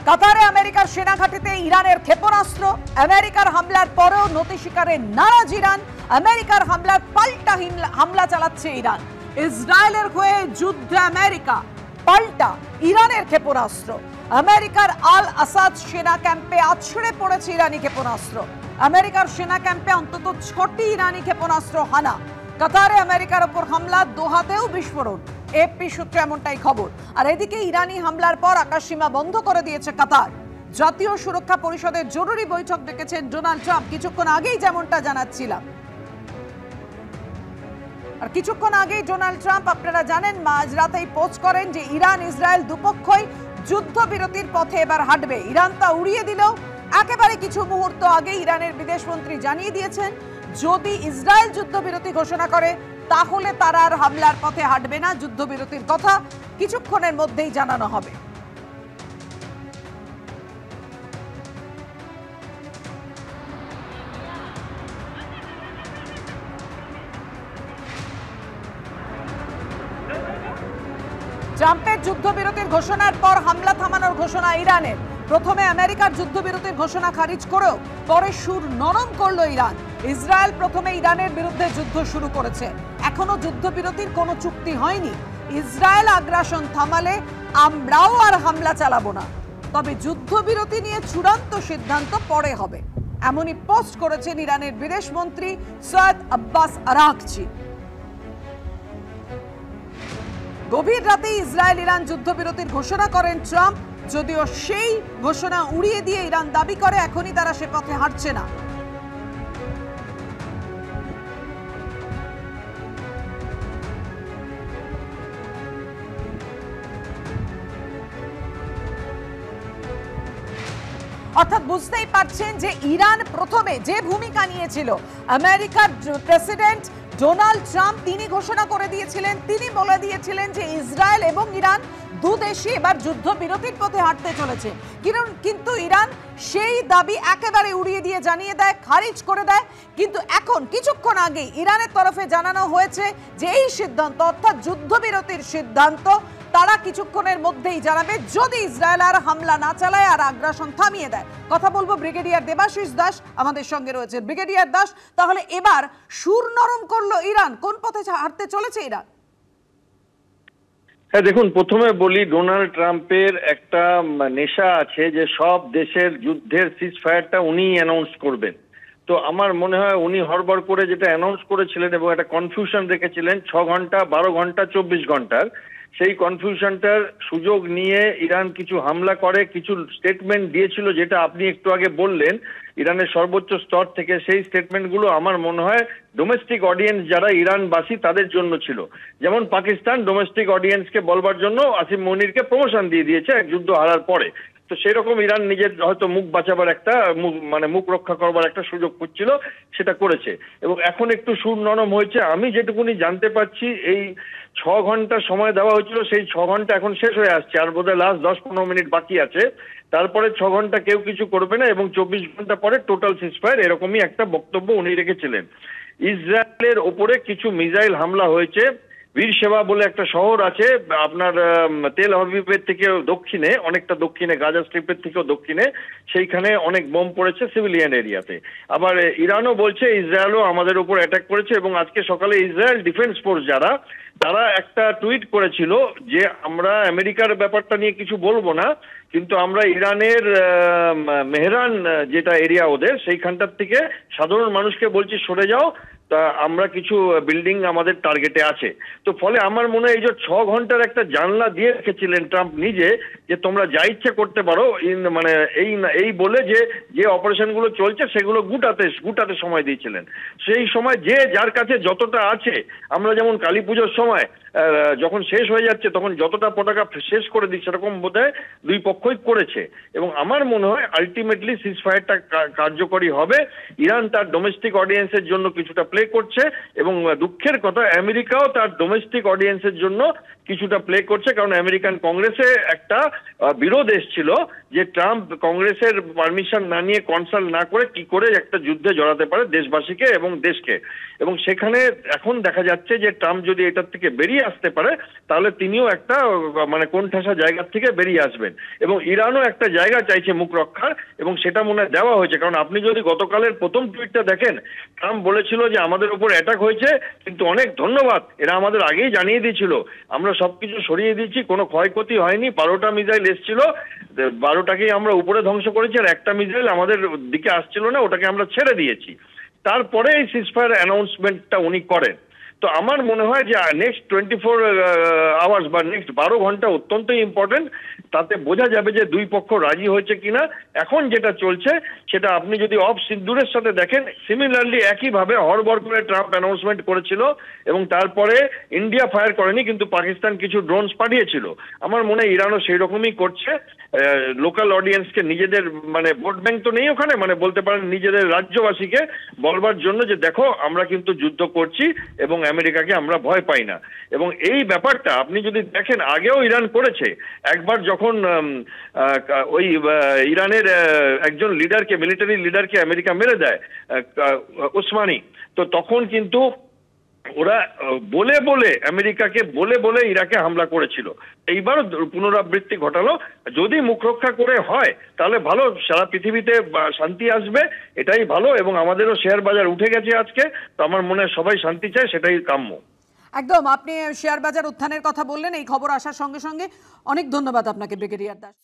কাতারে আমেরিকার সেনা ঘাঁটিতে ইরানের ক্ষেপণাস্ত্র। আমেরিকার হামলার পরেও নতি স্বীকারে নারাজ ইরান। আমেরিকার হামলার পাল্টা হামলা চালাচ্ছে ইরান। ইসরায়েলের হয়ে যুদ্ধে আমেরিকা, পাল্টা ইরানের ক্ষেপণাস্ত্র। আমেরিকার আল আসাদ সেনা ক্যাম্পে আছড়ে পড়েছে ইরানি ক্ষেপণাস্ত্র। আমেরিকার সেনা ক্যাম্পে অন্তত 6টি ইরানি ক্ষেপণাস্ত্র হানা। কাতারে আমেরিকার ওপর হামলা, দোহাতেও বিস্ফোরণ। এপি সূত্রে এমনটাই খবর। আর এদিকে ইরানি হামলার পর আকাশসীমা বন্ধ করে দিয়েছে কাতার। জাতীয় সুরক্ষা পরিষদের জরুরি বৈঠক ডেকেছেন ডোনাল্ড ট্রাম্প, কিছুক্ষণ আগেই যেমনটা জানাচ্ছিলাম। আর কিছুক্ষণ আগেই ডোনাল্ড ট্রাম্প, আপনারা জানেন, মাঝরাতেই পোস্ট করেন যে ইরান ইসরায়েল দুপক্ষই যুদ্ধবিরতির পথে এবার হাঁটবে। ইরান তা উড়িয়ে দিলেও একেবারে কিছু মুহূর্ত আগে ইরানের বিদেশমন্ত্রী জানিয়ে দিয়েছেন, যদি ইসরায়েল যুদ্ধবিরতি ঘোষণা করে তাহলে তারা আর হামলার পথে হাঁটবে না। যুদ্ধবিরতির কথা কিছুক্ষণের মধ্যেই জানানো হবে। ট্রাম্পের যুদ্ধবিরতির ঘোষণার পর হামলা থামানোর ঘোষণা ইরানের। প্রথমে আমেরিকার যুদ্ধবিরতির ঘোষণা খারিজ করেও পরে সুর নরম করল ইরান। ইসরায়েল প্রথমে ইরানের বিরুদ্ধে যুদ্ধ শুরু করেছে, এখনো যুদ্ধবিরতির কোনো চুক্তি হয়নি। ইসরায়েল আগ্রাসন থামালে আমরাও আর হামলা চালাবো না, তবে যুদ্ধবিরতি নিয়ে চূড়ান্ত সিদ্ধান্ত পরে হবে, এমনই পোস্ট করেছেন ইরানের বিদেশমন্ত্রী সৈয়দ আব্বাস আরাগচি। গভীর রাতে ইসরায়েল ইরান যুদ্ধবিরতির ঘোষণা করেন ট্রাম্প, যদিও সেই ঘোষণা উড়িয়ে দিয়ে ইরান দাবি করে এখনই তারা সে পথে হাঁটছে না। অর্থাৎ বুঝতেই পারছেন যে ইরান প্রথমে যে ভূমিকা নিয়েছিল, আমেরিকার প্রেসিডেন্ট ডোনাল্ড ট্রাম্প তিনি ঘোষণা করে দিয়েছিলেন, তিনি বলে দিয়েছিলেন যে ইসরায়েল এবং ইরান দুদেশই এবার যুদ্ধবিরতির পথে হাঁটতে চলেছে। কিন্তু ইরান সেই দাবি একেবারে উড়িয়ে দিয়ে জানিয়ে দেয়, খারিজ করে দেয়। কিন্তু এখন কিছুক্ষণ আগে ইরানের তরফে জানানো হয়েছে যে এই সিদ্ধান্ত, অর্থাৎ যুদ্ধবিরতির সিদ্ধান্ত, তারা কিছুক্ষণের মধ্যেই জানাবে যদি ইসরায়েল আর হামলা না চালায় আর আগ্রাসন থামিয়ে দেয়। কথা বলবো ব্রিগেডিয়ার দেবাশিস দাস, আমাদের সঙ্গে রয়েছে। ব্রিগেডিয়ার দাস, তাহলে এবার সুর নরম করলো ইরান, কোন পথে হাঁটতে চলেছে ইরান? হ্যাঁ, দেখুন, প্রথমে বলি, ডোনাল্ড ট্রাম্পের একটা নেশা আছে যে সব দেশের যুদ্ধের সিজ ফায়ারটা উনি অ্যানাউন্স করবেন। তো আমার মনে হয় উনি হড়বড় করে যেটা অ্যানাউন্স করেছিলেন এবং একটা কনফিউশন রেখেছিলেন 6 ঘন্টা, 12 ঘন্টা, 24 ঘন্টার, সেই কনফিউশনটার সুযোগ নিয়ে ইরান কিছু হামলা করে, কিছু স্টেটমেন্ট দিয়েছিল, যেটা আপনি একটু আগে বললেন ইরানের সর্বোচ্চ স্তর থেকে। সেই স্টেটমেন্টগুলো আমার মনে হয় ডোমেস্টিক অডিয়েন্স যারা ইরানবাসী তাদের জন্য ছিল। যেমন পাকিস্তান ডোমেস্টিক অডিয়েন্সকে বলবার জন্য আসিম মনিরকে প্রমোশন দিয়ে দিয়েছে এক যুদ্ধ হারার পরে। তো সেরকম ইরান নিজের হয়তো মুখ বাঁচাবার একটা মুখ রক্ষা করবার একটা সুযোগ খুঁজছিল, সেটা করেছে। এবং এখন একটু সুর নরম হয়েছে। আমি যেটুকুনি জানতে পারছি, এই 6 ঘন্টা সময় দেওয়া হয়েছিল, সেই 6 ঘন্টা এখন শেষ হয়ে আসছে, আর বোধহয় লাস্ট 10-15 মিনিট বাকি আছে। তারপরে 6 ঘন্টা কেউ কিছু করবে না এবং 24 ঘন্টা পরে টোটাল সিজফায়ার, এরকমই একটা বক্তব্য উনি রেখেছিলেন। ইসরায়েলের ওপরে কিছু মিসাইল হামলা হয়েছে। বীরশেবা বলে একটা শহর আছে আপনার তেল আবিবের থেকে দক্ষিণে, অনেকটা দক্ষিণে, গাজা স্ট্রিপের থেকেও দক্ষিণে, সেইখানে অনেক বোম পড়েছে সিভিলিয়ান এরিয়াতে। আবার ইরানও বলছে ইসরায়েলও আমাদের উপর অ্যাটাক করেছে। এবং আজকে সকালে ইসরায়েল ডিফেন্স ফোর্স তারা একটা টুইট করেছিল যে আমরা আমেরিকার ব্যাপারটা নিয়ে কিছু বলবো না, কিন্তু আমরা ইরানের মেহরান যেটা এরিয়া ওদের, সেইখানটার থেকে সাধারণ মানুষকে বলছি সরে যাও, তা আমরা কিছু বিল্ডিং আমাদের টার্গেটে আছে। তো ফলে আমার মনে হয় এই যে 6 ঘন্টার একটা জানলা দিয়ে রেখেছিলেন ট্রাম্প নিজে, যে তোমরা যা ইচ্ছে করতে পারো, মানে এই বলে যে অপারেশনগুলো চলছে সেগুলো গুটাতে সময় দিয়েছিলেন। সেই সময় যে যার কাছে যতটা আছে, আমরা যেমন কালী পুজোর সময় যখন শেষ হয়ে যাচ্ছে তখন যতটা পটাকা শেষ করে দিচ্ছে, সেরকম বোধহয় দুই পক্ষই করেছে। এবং আমার মনে হয় আলটিমেটলি সিজফায়ারটা কার্যকরী হবে। ইরান তার ডোমেস্টিক অডিয়েন্সের জন্য কিছুটা প্লে করছে এবং দুঃখের কথা আমেরিকাও তার ডোমেস্টিক অডিয়েন্সের জন্য কিছুটা প্লে করছে, কারণ আমেরিকান কংগ্রেসে একটা বিরোধ এসেছিল যে ট্রাম্প কংগ্রেসের পারমিশন না নিয়ে, কনসাল্ট না করে কি করে একটা যুদ্ধে জড়াতে পারে দেশবাসীকে এবং দেশকে। এবং সেখানে এখন দেখা যাচ্ছে যে ট্রাম্প যদি এটার থেকে বেরিয়ে আসতে পারে তাহলে তিনিও একটা মানে কোণঠাসা জায়গা থেকে বেরিয়ে আসবেন। এবং ইরানও একটা জায়গা চাইছে মুখ রক্ষার, এবং সেটা মনে হয় দেওয়া হয়েছে। কারণ আপনি যদি গতকালের প্রথম টুইটটা দেখেন, ট্রাম্প বলেছিল যে আমাদের উপর অ্যাটাক হয়েছে, কিন্তু অনেক ধন্যবাদ, এরা আমাদের আগেই জানিয়ে দিয়েছিল, আমরা সবকিছু সরিয়ে দিচ্ছি, কোনো ক্ষয়ক্ষতি হয়নি, 12টা মিসাইল এসেছিল, 12টাকেই আমরা উপরে ধ্বংস করেছি, আর একটা মিসাইল আমাদের দিকে আসছিল না, ওটাকে আমরা ছেড়ে দিয়েছি। তারপরে এই সিজফায়ার অ্যানাউন্সমেন্টটা উনি করেন। তো আমার মনে হয় যে নেক্সট 24 আওয়ার্স বা নেক্সট 12 ঘন্টা অত্যন্ত ইম্পর্টেন্ট। তাতে বোঝা যাবে যে দুই পক্ষ রাজি হয়েছে কিনা। এখন যেটা চলছে সেটা আপনি যদি অফ সিন্দুরের সাথে দেখেন, সিমিলারলি একইভাবে হড়বড় করে ট্রাম্প অ্যানাউন্সমেন্ট করেছিল, এবং তারপরে ইন্ডিয়া ফায়ার করেনি, কিন্তু পাকিস্তান কিছু ড্রোনস পাঠিয়েছিল। আমার মনে হয় ইরানও সেই রকমই করছে, লোকাল অডিয়েন্সকে, নিজেদের মানে ভোট ব্যাংক তো নেই ওখানে, মানে বলতে পারেন নিজেদের রাজ্যবাসীকে বলবার জন্য যে দেখো আমরা কিন্তু যুদ্ধ করছি এবং আমেরিকাকে আমরা ভয় পাই না। এবং এই ব্যাপারটা আপনি যদি দেখেন, আগেও ইরান করেছে। একবার যখন ওই ইরানের একজন লিডারকে, মিলিটারি লিডারকে আমেরিকা মেরে দেয়, ওসমানী, তো তখন কিন্তু ওরা বলে বলে, আমেরিকাকে বলে বলে ইরাকে হামলা করেছিল। এইবার পুনরাবৃত্তি ঘটালো। যদি মুখ রক্ষা করে হয় তাহলে ভালো, সারা পৃথিবীতে শান্তি আসবে, এটাই ভালো। এবং আমাদেরও শেয়ার বাজার উঠে গেছে আজকে, তো আমার মনে হয় সবাই শান্তি চায়, সেটাই কাম্য। একদম, আপনি শেয়ার বাজার উত্থানের কথা বললেন এই খবর আসার সঙ্গে সঙ্গে। অনেক ধন্যবাদ আপনাকে ব্রিগেডিয়ার দাস।